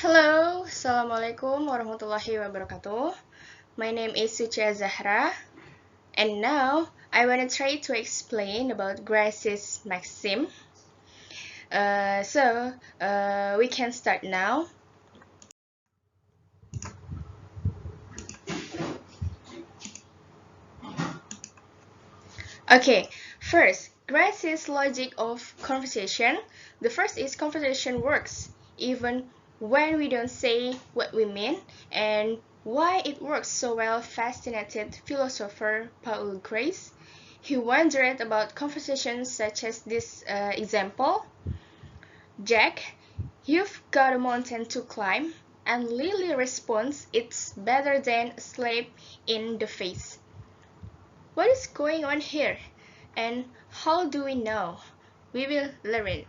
Hello, Assalamualaikum warahmatullahi wabarakatuh. My name is Sucia Zahra, and now I want to try to explain about Grice's Maxim. We can start now. Okay, first, Grice's logic of conversation. The first is conversation works, even when we don't say what we mean, and why it works so well fascinated philosopher Paul Grice. He wondered about conversations such as this example. Jack, you've got a mountain to climb, and Lily responds, it's better than a slap in the face. What is going on here? And how do we know? We will learn.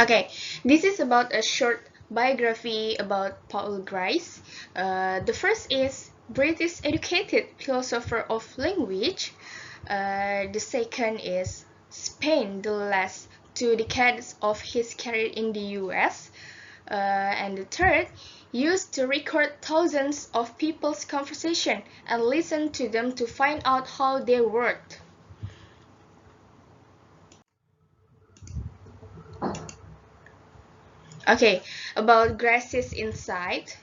Okay, this is about a short biography about Paul Grice. The first is British educated philosopher of language. The second is spent the last 2 decades of his career in the US. And the third used to record thousands of people's conversation and listen to them to find out how they worked. Okay, about Grice's insight.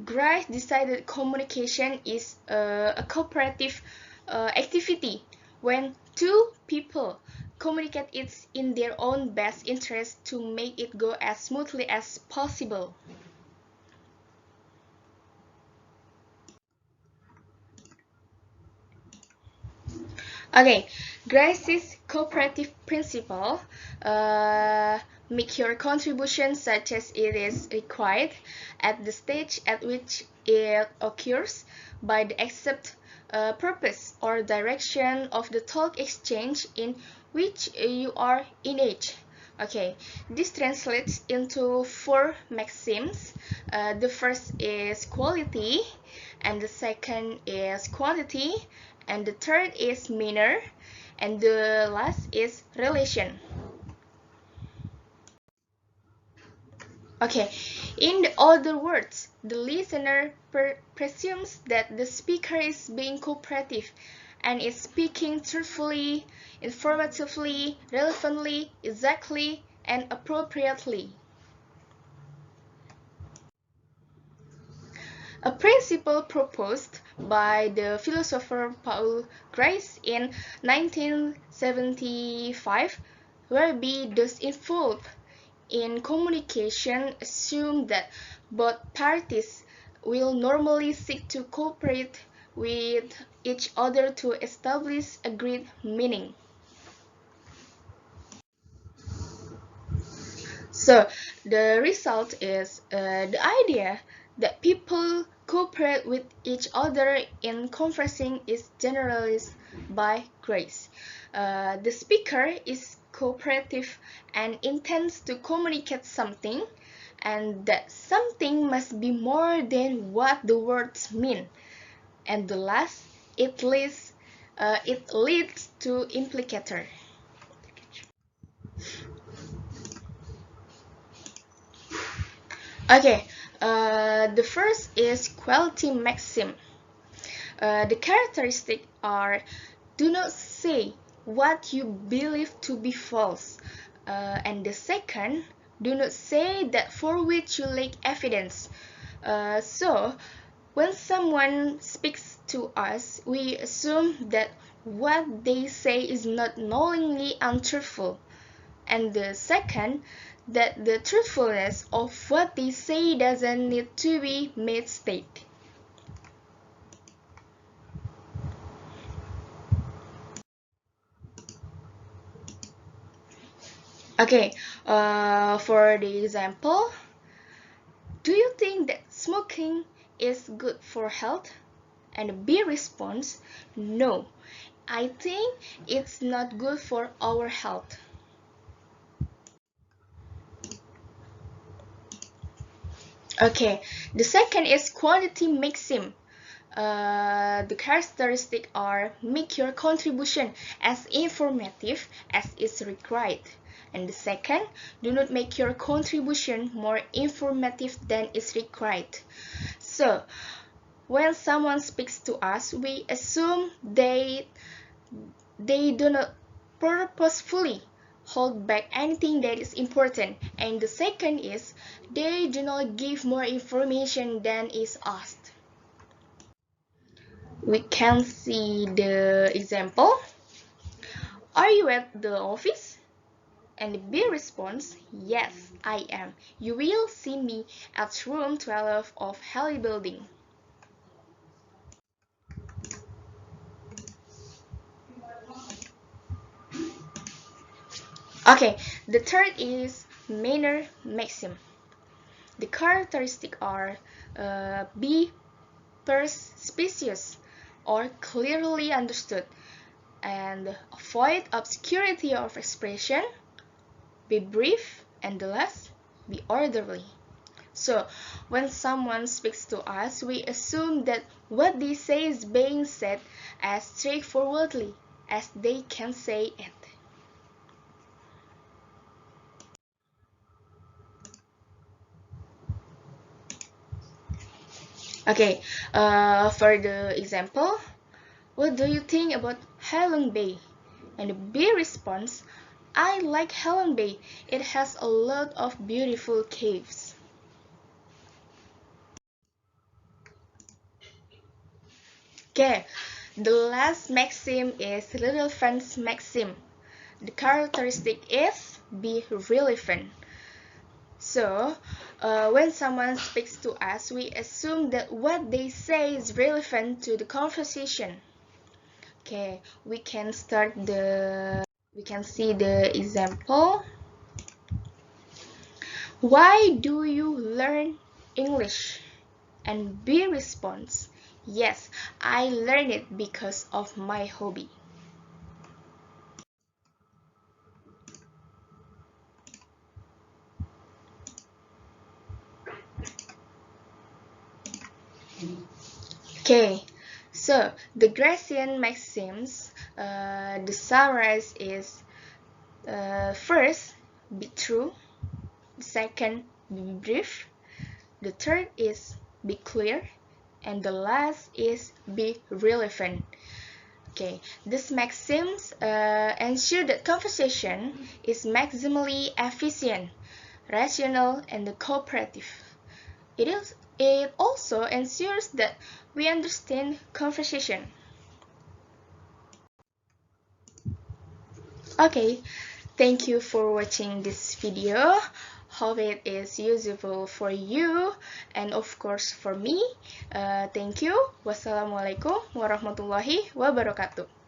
Grice decided communication is a cooperative activity. When two people communicate, it's in their own best interest to make it go as smoothly as possible. Okay, Grice's cooperative principle, make your contribution such as it is required at the stage at which it occurs by the exact purpose or direction of the talk exchange in which you are engaged. Okay, this translates into 4 maxims. The first is quality, and the second is quantity, and the third is manner, and the last is relation. Okay, in other words, the listener presumes that the speaker is being cooperative and is speaking truthfully, informatively, relevantly, exactly, and appropriately. A principle proposed by the philosopher Paul Grice in 1975, whereby those involved in communication assume that both parties will normally seek to cooperate with each other to establish agreed meaning. So the result is the idea that people cooperate with each other in conversing is generalized by Grice. The speaker is cooperative and intends to communicate something, and that something must be more than what the words mean. And the last, it leads to implicator. Okay, the first is quality maxim. The characteristics are: do not say what you believe to be false. And the second, do not say that for which you lack evidence. So, when someone speaks to us, we assume that what they say is not knowingly untruthful. And the second, that the truthfulness of what they say doesn't need to be made state. Okay, for the example, do you think that smoking is good for health? And B responds, no, I think it's not good for our health. Okay, the second is quantity maxim. The characteristics are make your contribution as informative as is required. And the second, do not make your contribution more informative than is required. So, when someone speaks to us, we assume they do not purposefully hold back anything that is important. And the second is, they do not give more information than is asked. We can see the example. Are you at the office? And the B responds, yes, I am. You will see me at room 12 of Haley Building. Okay, the third is manner maxim. The characteristics are be perspicacious or clearly understood, and avoid obscurity of expression, be brief, and the last, be orderly. So, when someone speaks to us, we assume that what they say is being said as straightforwardly as they can say it. Okay, for the example, what do you think about Halong Bay? And the B responds, I like Halong Bay. It has a lot of beautiful caves. Okay, the last maxim is Little Friend's maxim. The characteristic is be relevant. So, when someone speaks to us, we assume that what they say is relevant to the conversation. Okay, we can see the example. Why do you learn English? And B responds, yes, I learned it because of my hobby. Okay, so the Grecian maxims, the summarize is first, be true. The second, be brief. The third is be clear. And the last is be relevant. Okay, these maxims ensure that conversation is maximally efficient, rational, and cooperative. It also ensures that we understand conversation. Okay, thank you for watching this video. Hope it is useful for you and of course for me. Thank you. Wassalamualaikum warahmatullahi wabarakatuh.